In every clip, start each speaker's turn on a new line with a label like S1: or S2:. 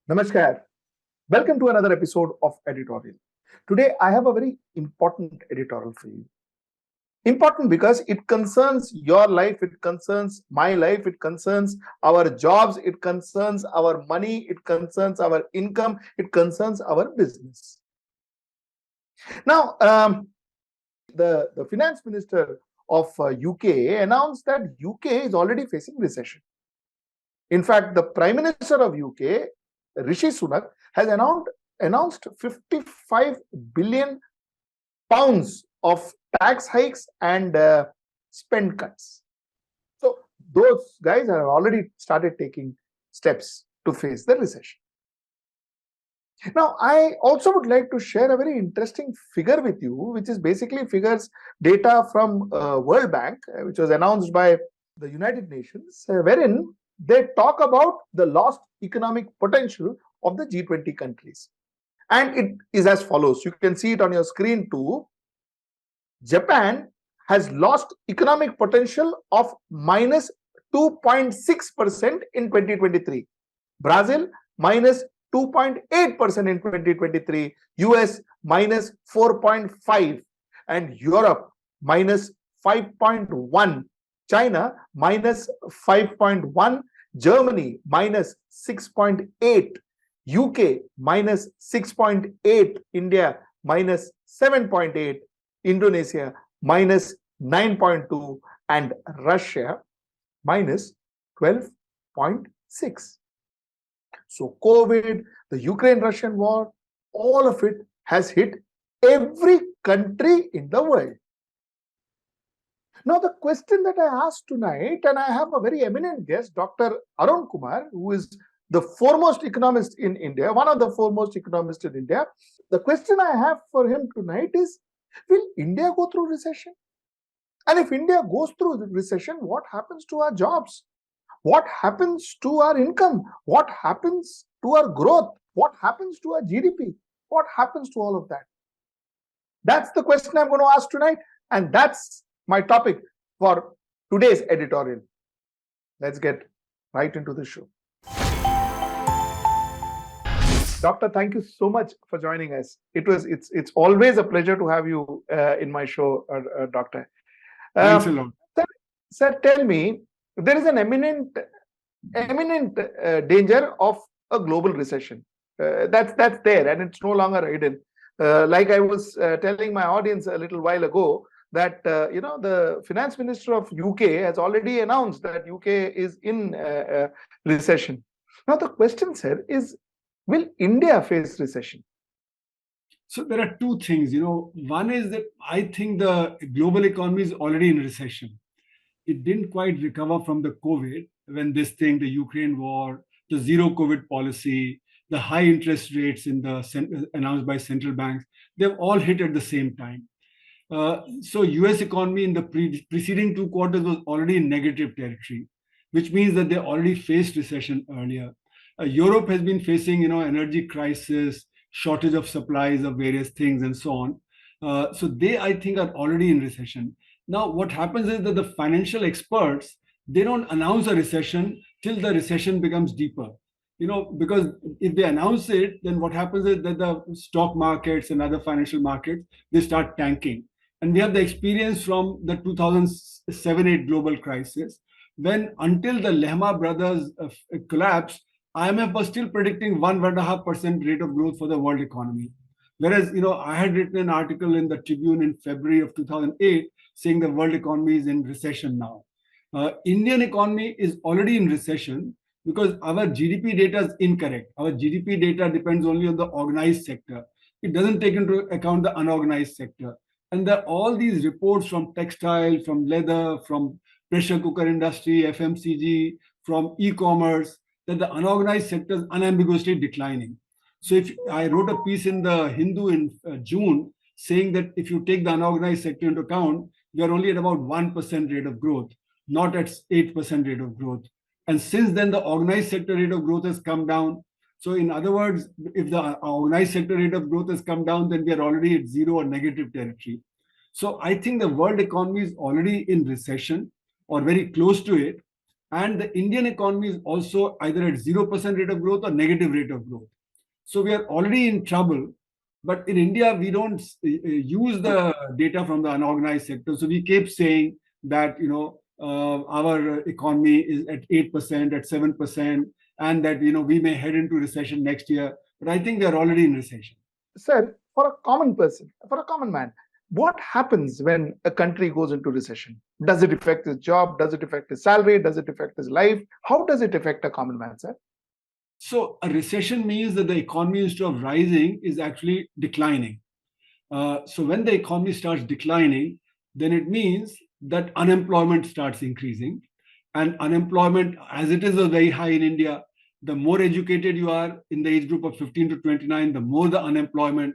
S1: Namaskar. Welcome to another episode of Editorial. Today, I have a very important editorial for you. Important because it concerns your life, it concerns my life, it concerns our jobs, it concerns our money, it concerns our income, it concerns our business. Now, the finance minister of UK announced that UK is already facing recession. In fact, the Prime Minister of UK, Rishi Sunak, has announced 55 billion pounds of tax hikes and spend cuts. So those guys have already started taking steps to face the recession. Now, I also would like to share a very interesting figure with you, which is basically figures data from World Bank, which was announced by the United Nations, wherein they talk about the lost economic potential of the G20 countries. And it is as follows. You can see it on your screen too. Japan has lost economic potential of minus 2.6% in 2023. Brazil minus 2.8% in 2023. US minus 4.5%. And Europe minus 5.1%. China minus 5.1%. Germany minus 6.8%. UK minus 6.8%. India minus 7.8%. Indonesia minus 9.2%, and Russia minus 12.6%. So COVID, the Ukraine-Russian war, all of it has hit every country in the world. Now, the question that I asked tonight, and I have a very eminent guest, Dr. Arun Kumar, who is the foremost economist in India, one of the foremost economists in India. The question I have for him tonight is, will India go through recession? And if India goes through the recession, what happens to our jobs? What happens to our income? What happens to our growth? What happens to our GDP? What happens to all of that? That's the question I'm going to ask tonight. And that's my topic for today's editorial. Let's get right into the show. Doctor, thank you so much for joining us. It's always a pleasure to have you in my show, Doctor.
S2: Thanks a lot.
S1: Sir, tell me, there is an eminent danger of a global recession. That's there, and it's no longer hidden. Like I was telling my audience a little while ago, that the finance minister of UK has already announced that UK is in recession. Now the question, sir, is, will India face recession?
S2: So there are two things. One is that I think the global economy is already in recession. It didn't quite recover from the COVID when the Ukraine war, the zero COVID policy, the high interest rates announced by central banks, they've all hit at the same time. So US economy in the preceding 2 quarters was already in negative territory, which means that they already faced recession earlier. Europe has been facing, energy crisis, shortage of supplies of various things and so on. So they, I think, are already in recession. Now, what happens is that the financial experts, they don't announce a recession till the recession becomes deeper. Because if they announce it, then what happens is that the stock markets and other financial markets, they start tanking. And we have the experience from the 2007-8 global crisis, when until the Lehman Brothers collapsed, IMF was still predicting 1.5% rate of growth for the world economy. Whereas, I had written an article in the Tribune in February of 2008 saying the world economy is in recession now. Indian economy is already in recession because our GDP data is incorrect. Our GDP data depends only on the organized sector. It doesn't take into account the unorganized sector. And there are all these reports from textile, from leather, from pressure cooker industry, FMCG, from e-commerce, that the unorganized sector is unambiguously declining. So if I wrote a piece in the Hindu in June saying that if you take the unorganized sector into account, we are only at about 1% rate of growth, not at 8% rate of growth. And since then, the organized sector rate of growth has come down. So in other words, if the organized sector rate of growth has come down, then we are already at zero or negative territory. So I think the world economy is already in recession or very close to it. And the Indian economy is also either at 0% rate of growth or negative rate of growth. So we are already in trouble. But in India, we don't use the data from the unorganized sector. So we keep saying that, our economy is at 8%, at 7%, and that, we may head into recession next year. But I think we are already in recession.
S1: Sir, for a common person, for a common man, what happens when a country goes into recession? Does it affect his job? Does it affect his salary? Does it affect his life? How does it affect a common man, sir?
S2: So a recession means that the economy, instead of rising, is actually declining. So when the economy starts declining, then it means that unemployment starts increasing. And unemployment, as it is very high in India, the more educated you are in the age group of 15 to 29, the more the unemployment.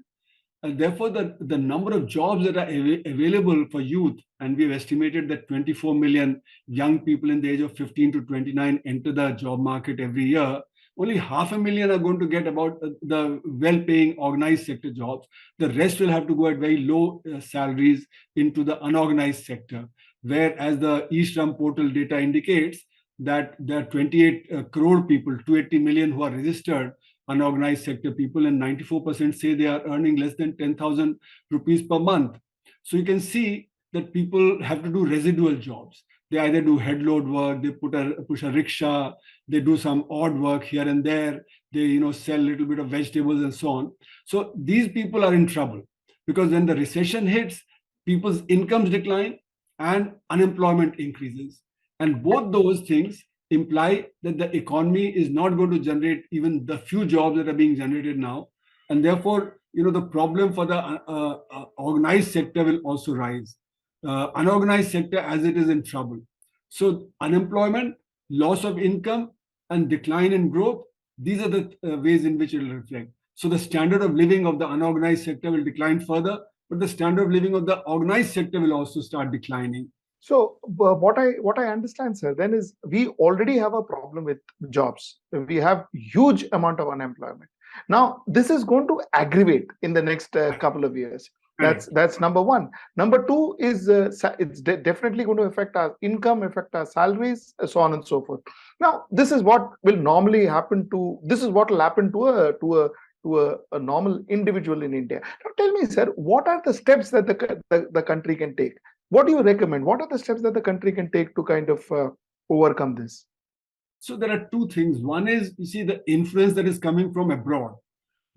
S2: And therefore, the number of jobs that are available for youth, and we've estimated that 24 million young people in the age of 15 to 29 enter the job market every year. Only 500,000 are going to get about the well-paying organized sector jobs. The rest will have to go at very low salaries into the unorganized sector, where, as the e-Shram portal data indicates, that there are 28 crore people, 280 million who are registered unorganized sector people, and 94% say they are earning less than 10,000 rupees per month. So you can see that people have to do residual jobs. They either do head load work, they push a rickshaw, they do some odd work here and there, they sell a little bit of vegetables and so on. So these people are in trouble, because when the recession hits, people's incomes decline and unemployment increases. And both those things imply that the economy is not going to generate even the few jobs that are being generated now. And therefore, the problem for the organized sector will also rise. Unorganized sector, as it is, in trouble. So unemployment, loss of income, and decline in growth, these are the ways in which it will reflect. So the standard of living of the unorganized sector will decline further, but the standard of living of the organized sector will also start declining.
S1: So what I understand, sir, then is we already have a problem with jobs. We have huge amount of unemployment. Now this is going to aggravate in the next couple of years. That's number one. Number two is it's definitely going to affect our income, affect our salaries, so on and so forth. Now this is what will normally happen to. This is what will happen to a normal individual in India. Now tell me, sir, what are the steps that the country can take? What do you recommend? What are the steps that the country can take to kind of overcome this?
S2: So there are two things. One is, you see, the influence that is coming from abroad.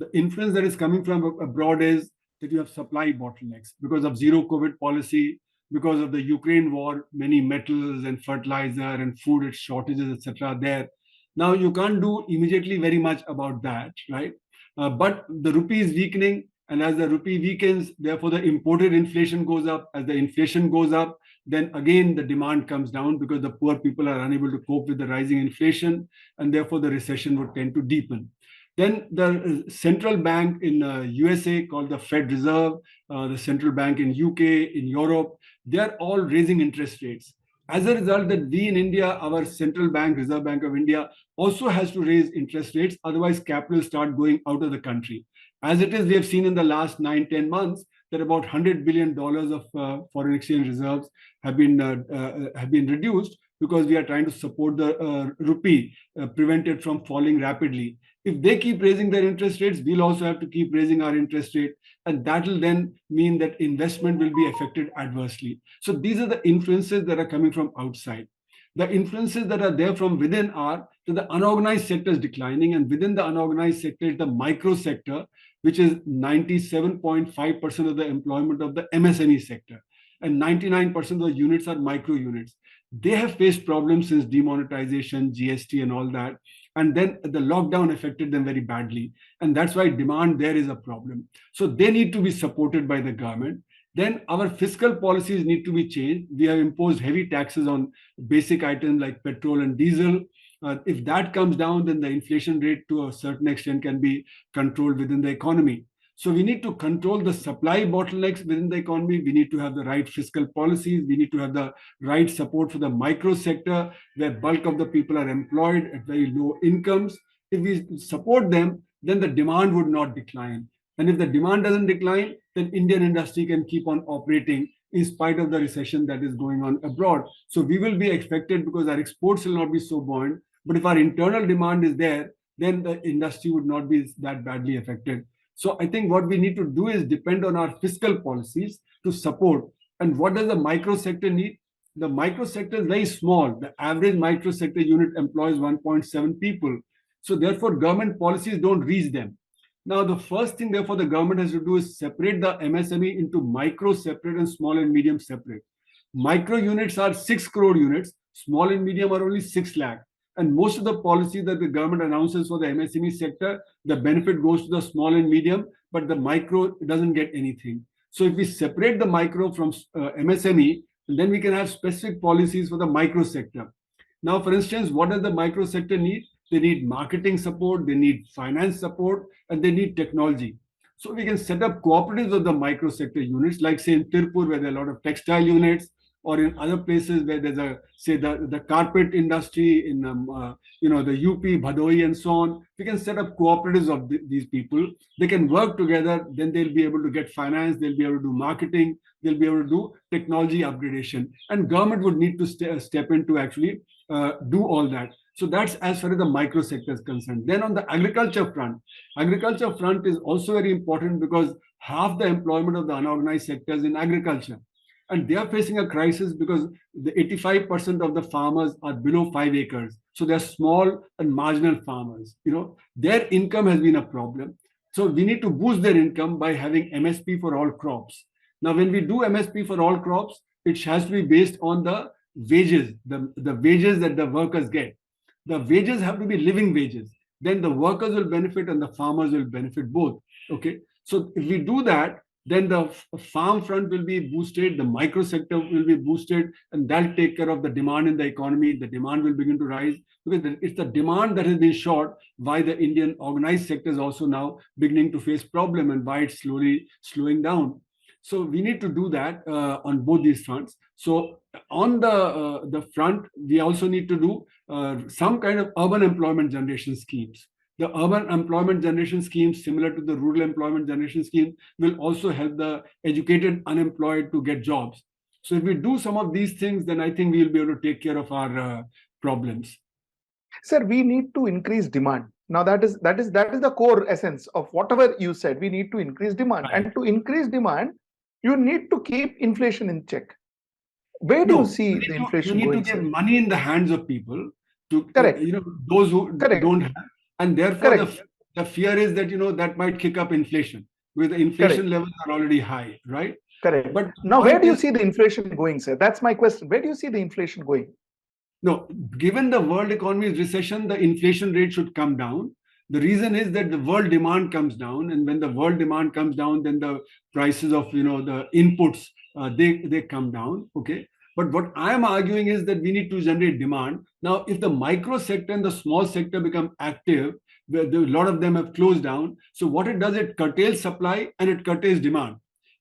S2: The influence that is coming from abroad is that you have supply bottlenecks because of zero COVID policy, because of the Ukraine war. Many metals and fertilizer and food shortages, etc. there. Now you can't do immediately very much about that, right? But the rupee is weakening, and as the rupee weakens, therefore the imported inflation goes up. As the inflation goes up, then again the demand comes down, because the poor people are unable to cope with the rising inflation, and therefore the recession would tend to deepen. Then the central bank in USA, called the Fed Reserve, the central bank in UK, in Europe, they are all raising interest rates. As a result, that we in India, our central bank, Reserve Bank of India, also has to raise interest rates. Otherwise, capital start going out of the country. As it is, we have seen in the last 9-10 months that about $100 billion of foreign exchange reserves have been reduced, because we are trying to support the rupee, prevent it from falling rapidly. If they keep raising their interest rates, we'll also have to keep raising our interest rate, and that will then mean that investment will be affected adversely. So these are the influences that are coming from outside. The influences that are there from within are that the unorganized sector is declining, and within the unorganized sector is the micro sector, which is 97.5% of the employment of the MSME sector, and 99% of the units are micro units. They have faced problems since demonetization, GST, and all that. And then the lockdown affected them very badly. And that's why demand there is a problem. So they need to be supported by the government. Then our fiscal policies need to be changed. We have imposed heavy taxes on basic items like petrol and diesel. If that comes down, then the inflation rate to a certain extent can be controlled within the economy. So we need to control the supply bottlenecks within the economy. We need to have the right fiscal policies. We need to have the right support for the micro sector, where bulk of the people are employed at very low incomes. If we support them, then the demand would not decline. And if the demand doesn't decline, then Indian industry can keep on operating in spite of the recession that is going on abroad. So we will be affected because our exports will not be so buoyant. But if our internal demand is there, then the industry would not be that badly affected. So I think what we need to do is depend on our fiscal policies to support. And what does the micro sector need? The micro sector is very small. The average micro sector unit employs 1.7 people. So therefore, government policies don't reach them. Now, the first thing, therefore, the government has to do is separate the MSME into micro separate and small and medium separate. Micro units are 6 crore units, small and medium are only 6 lakh. And most of the policies that the government announces for the MSME sector, the benefit goes to the small and medium, but the micro doesn't get anything. So if we separate the micro from MSME, then we can have specific policies for the micro sector. Now, for instance, what does the micro sector need? They need marketing support, they need finance support, and they need technology. So we can set up cooperatives of the micro sector units, like say in Tirupur, where there are a lot of textile units, or in other places where there's the carpet industry in the UP, Bhadoi, and so on. We can set up cooperatives of these people. They can work together. Then they'll be able to get finance. They'll be able to do marketing. They'll be able to do technology upgradation. And government would need to step in to actually do all that. So that's as far as the micro sector is concerned. Then on the agriculture front is also very important because half the employment of the unorganized sector is in agriculture. And they are facing a crisis because the 85% of the farmers are below 5 acres. So they're small and marginal farmers. Their income has been a problem. So we need to boost their income by having MSP for all crops. Now, when we do MSP for all crops, it has to be based on the wages, the wages that the workers get. The wages have to be living wages. Then the workers will benefit and the farmers will benefit both. Okay. So if we do that, then the farm front will be boosted, the micro sector will be boosted, and that'll take care of the demand in the economy. The demand will begin to rise because it's the demand that has been short, why the Indian organized sector is also now beginning to face problem and why it's slowly slowing down. So we need to do that on both these fronts. So on the front, we also need to do some kind of urban employment generation schemes. The urban employment generation schemes, similar to the rural employment generation scheme, will also help the educated unemployed to get jobs. So if we do some of these things, then I think we'll be able to take care of our problems.
S1: Sir, we need to increase demand. Now that is the core essence of whatever you said. We need to increase demand, right. And to increase demand, you need to keep inflation in check. Where do you see the inflation going?
S2: You need to get money in the hands of people to
S1: correct.
S2: Those who correct. Don't have. And therefore, the fear is that, that might kick up inflation, because the inflation levels are already high, right?
S1: Correct. But now, where do you see the inflation going, sir? That's my question. Where do you see the inflation going?
S2: No, given the world economy's recession, the inflation rate should come down. The reason is that the world demand comes down, and when the world demand comes down, then the prices of the inputs they come down. Okay. But what I am arguing is that we need to generate demand. Now, if the micro sector and the small sector become active, a lot of them have closed down. So what it does, it curtails supply and it curtails demand.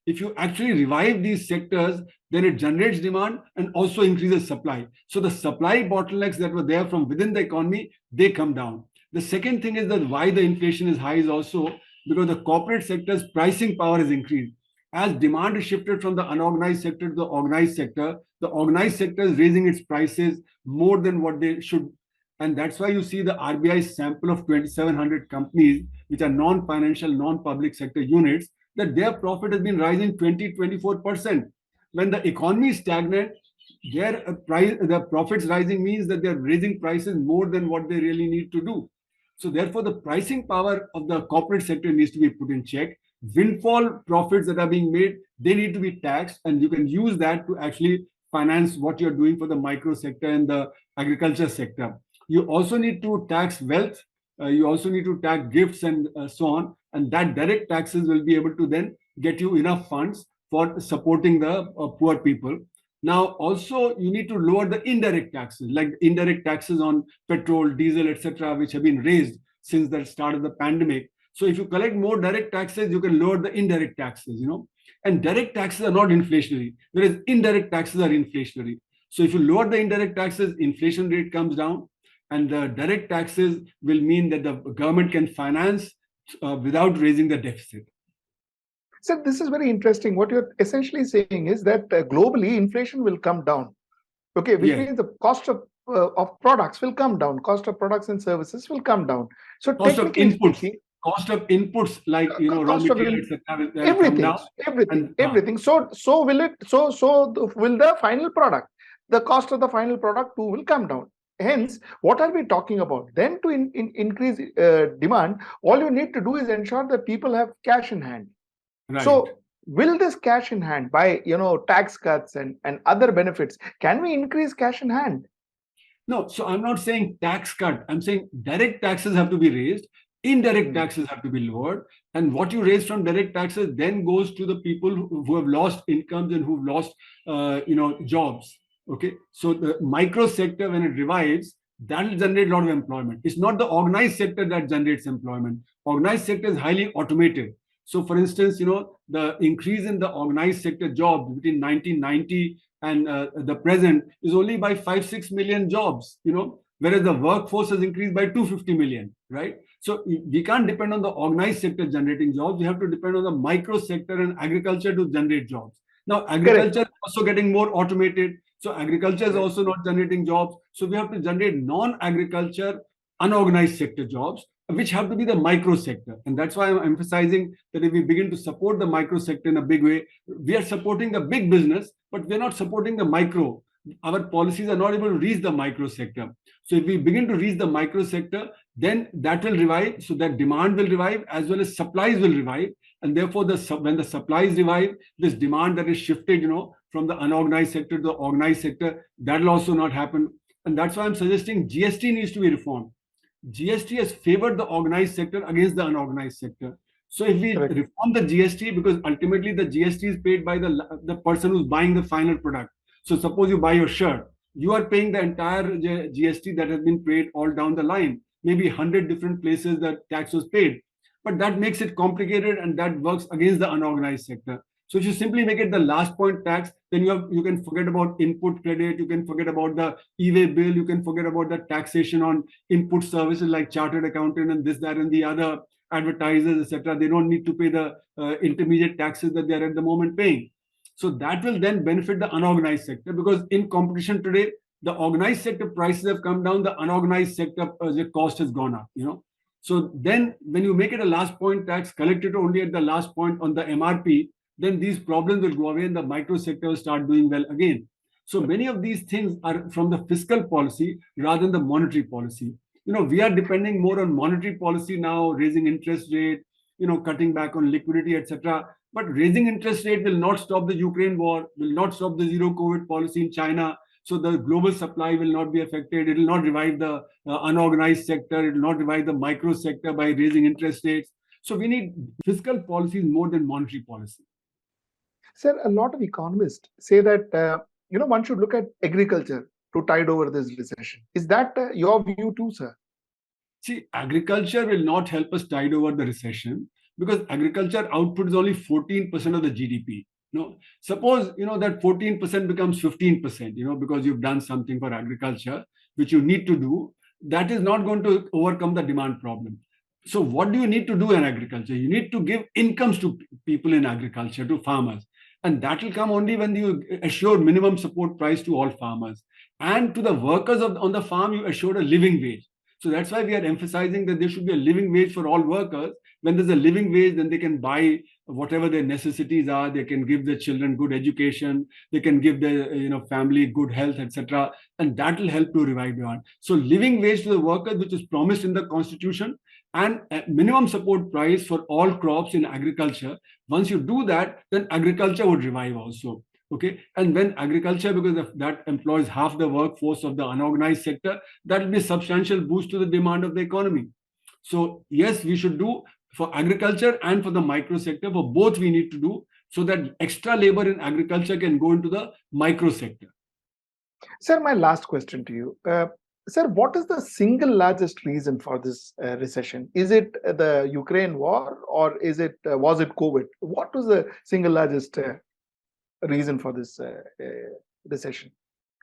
S2: If you actually revive these sectors, then it generates demand and also increases supply. So the supply bottlenecks that were there from within the economy, they come down. The second thing is that why the inflation is high is also because the corporate sector's pricing power is increased. As demand is shifted from the unorganized sector to the organized sector is raising its prices more than what they should. And that's why you see the RBI's sample of 2,700 companies, which are non-financial, non-public sector units, that their profit has been rising 20-24%. When the economy is stagnant, the profits rising means that they're raising prices more than what they really need to do. So therefore, the pricing power of the corporate sector needs to be put in check. Windfall profits that are being made, they need to be taxed, and you can use that to actually finance what you're doing for the micro sector and the agriculture sector. You also need to tax wealth. You also need to tax gifts and so on. And that direct taxes will be able to then get you enough funds for supporting the poor people. Now, also, you need to lower the indirect taxes, like indirect taxes on petrol, diesel, etc., which have been raised since the start of the pandemic. So if you collect more direct taxes, you can lower the indirect taxes, And direct taxes are not inflationary, whereas indirect taxes are inflationary. So if you lower the indirect taxes, inflation rate comes down, and the direct taxes will mean that the government can finance without raising the deficit.
S1: So this is very interesting. What you're essentially saying is that globally inflation will come down. Okay, which
S2: Yes.
S1: means the cost of products will come down. Cost of products and services will come down. So
S2: Cost of
S1: technically
S2: inputs,
S1: speaking,
S2: like raw
S1: cost of
S2: material, etc., will come
S1: everything,
S2: down.
S1: everything,
S2: And
S1: everything. So will it? Will the final product, the cost of the final product too will come down. Hence, what are we talking about? Then to increase demand, all you need to do is ensure that people have cash in hand.
S2: right.
S1: So will this cash in hand by tax cuts and other benefits, can we increase cash in hand?
S2: No, so I'm not saying tax cut. I'm saying direct taxes have to be raised, indirect
S1: Hmm.
S2: taxes have to be lowered, and what you raise from direct taxes then goes to the people who have lost incomes and who've lost, jobs. Okay, so the micro sector, when it revives, that will generate a lot of employment. It's not the organized sector that generates employment. Organized sector is highly automated. So, for instance, the increase in the organized sector jobs between 1990 and the present is only by 5-6 million jobs, whereas the workforce has increased by 250 million, right? So we can't depend on the organized sector generating jobs. We have to depend on the micro sector and agriculture to generate jobs. Now
S1: Correct.
S2: agriculture is also getting more automated, so agriculture is
S1: Correct.
S2: also not generating jobs. So we have to generate non-agriculture unorganized sector jobs, which have to be the micro sector. And that's why I'm emphasizing that if we begin to support the micro sector in a big way, we are supporting the big business, but we're not supporting the micro. Our policies are not able to reach the micro sector. So if we begin to reach the micro sector, then that will revive. So that demand will revive as well as supplies will revive. And therefore, when the supplies revive, this demand that is shifted, from the unorganized sector to the organized sector, that will also not happen. And that's why I'm suggesting GST needs to be reformed. GST has favored the organized sector against the unorganized sector. So if we
S1: Correct.
S2: reform the GST, because ultimately the GST is paid by the person who's buying the final product. So suppose you buy your shirt, you are paying the entire GST that has been paid all down the line. Maybe 100 different places that tax was paid. But that makes it complicated and that works against the unorganized sector. So if you simply make it the last point tax, then you can forget about input credit, you can forget about the e-way bill, you can forget about the taxation on input services like chartered accountant and this, that, and the other advertisers, etc. They don't need to pay the intermediate taxes that they are at the moment paying. So that will then benefit the unorganized sector, because in competition today, the organized sector prices have come down, the unorganized sector the cost has gone up. So then, when you make it a last point tax, collect it only at the last point on the MRP, then these problems will go away and the micro sector will start doing well again. So many of these things are from the fiscal policy rather than the monetary policy. We are depending more on monetary policy now, raising interest rate, cutting back on liquidity, etc. But raising interest rate will not stop the Ukraine war, will not stop the zero COVID policy in China. So the global supply will not be affected. It will not revive the unorganized sector. It will not revive the micro sector by raising interest rates. So we need fiscal policies more than monetary policy.
S1: Sir, a lot of economists say that one should look at agriculture to tide over this recession. Is that your view too, sir?
S2: See, agriculture will not help us tide over the recession, because agriculture output is only 14% of the GDP. Suppose that 14% becomes 15%, because you've done something for agriculture, which you need to do. That is not going to overcome the demand problem. So, what do you need to do in agriculture? You need to give incomes to people in agriculture, to farmers. And that will come only when you assure minimum support price to all farmers. And to the workers on the farm, you assure a living wage. So that's why we are emphasizing that there should be a living wage for all workers. When there's a living wage, then they can buy whatever their necessities are. They can give their children good education. They can give their family good health, etc. And that will help to revive demand. So living wage to the workers, which is promised in the constitution, and a minimum support price for all crops in agriculture. Once you do that, then agriculture would revive also. Okay, and when agriculture, because that employs half the workforce of the unorganized sector, that will be a substantial boost to the demand of the economy. So yes, we should do for agriculture and for the micro sector. For both, we need to do, so that extra labor in agriculture can go into the micro sector.
S1: Sir, my last question to you. Sir, what is the single largest reason for this recession? Is it the Ukraine war, or was it COVID? What was the single largest reason for this recession?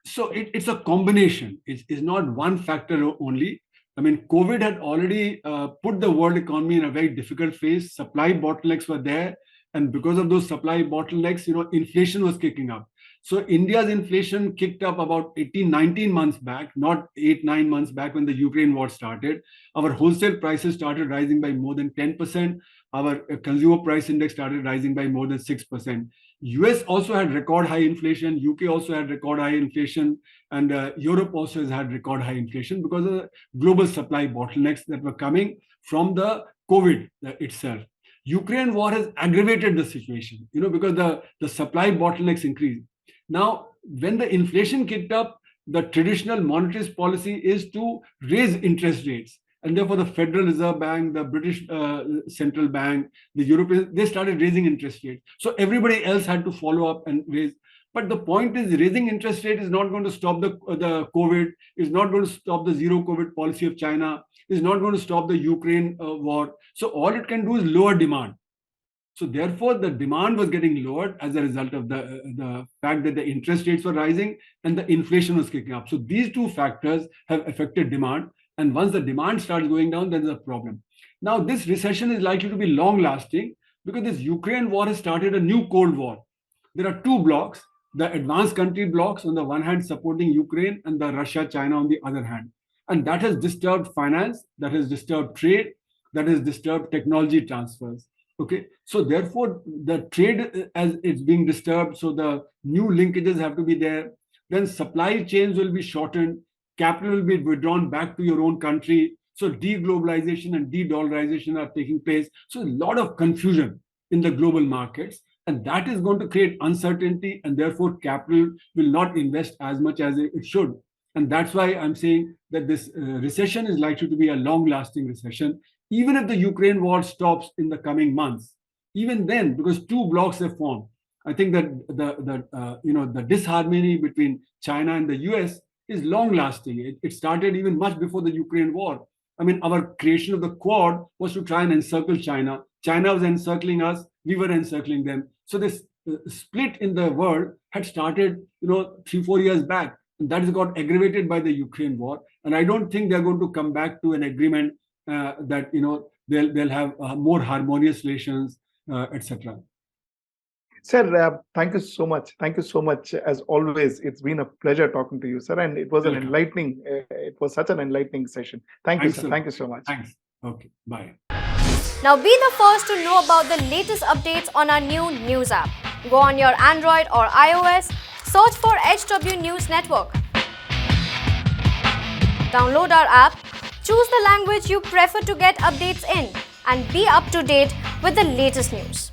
S2: So it's a combination. It's not one factor only. I mean, COVID had already put the world economy in a very difficult phase. Supply bottlenecks were there. And because of those supply bottlenecks, inflation was kicking up. So India's inflation kicked up about 18, 19 months back, not 8, 9 months back when the Ukraine war started. Our wholesale prices started rising by more than 10%. Our consumer price index started rising by more than 6%. US also had record high inflation. UK also had record high inflation. And Europe also has had record high inflation because of the global supply bottlenecks that were coming from the COVID itself. Ukraine war has aggravated the situation, because the supply bottlenecks increased. Now, when the inflation kicked up, the traditional monetary policy is to raise interest rates. And therefore, the Federal Reserve Bank, the British Central Bank, the European, they started raising interest rates. So everybody else had to follow up and raise. But the point is, raising interest rate is not going to stop the COVID, is not going to stop the zero COVID policy of China, is not going to stop the Ukraine war. So all it can do is lower demand. So therefore, the demand was getting lowered as a result of the fact that the interest rates were rising and the inflation was kicking up. So these two factors have affected demand. And once the demand starts going down, there's a problem. Now, this recession is likely to be long lasting because this Ukraine war has started a new Cold War. There are two blocks, the advanced country blocks on the one hand supporting Ukraine and the Russia, China on the other hand. And that has disturbed finance, that has disturbed trade, that has disturbed technology transfers. Okay, so therefore the trade as it's being disturbed, so the new linkages have to be there. Then supply chains will be shortened, capital will be withdrawn back to your own country. So deglobalization and de-dollarization are taking place. So a lot of confusion in the global markets, and that is going to create uncertainty, and therefore capital will not invest as much as it should. And that's why I'm saying that this recession is likely to be a long-lasting recession. Even if the Ukraine war stops in the coming months, even then, because two blocks have formed, I think that the disharmony between China and the US is long-lasting. It started even much before the Ukraine war. I mean, our creation of the Quad was to try and encircle China. China was encircling us, we were encircling them. So this split in the world had started, 3-4 years back. And that has got aggravated by the Ukraine war. And I don't think they're going to come back to an agreement that they'll have more harmonious relations, etc.
S1: Sir, thank you so much. Thank you so much. As always, it's been a pleasure talking to you, sir. And it was it was such an enlightening session. Thank you, sir. Thank you so much.
S2: Thanks. Okay, bye.
S3: Now be the first to know about the latest updates on our new news app. Go on your Android or iOS, search for HW News Network. Download our app, choose the language you prefer to get updates in, and be up to date with the latest news.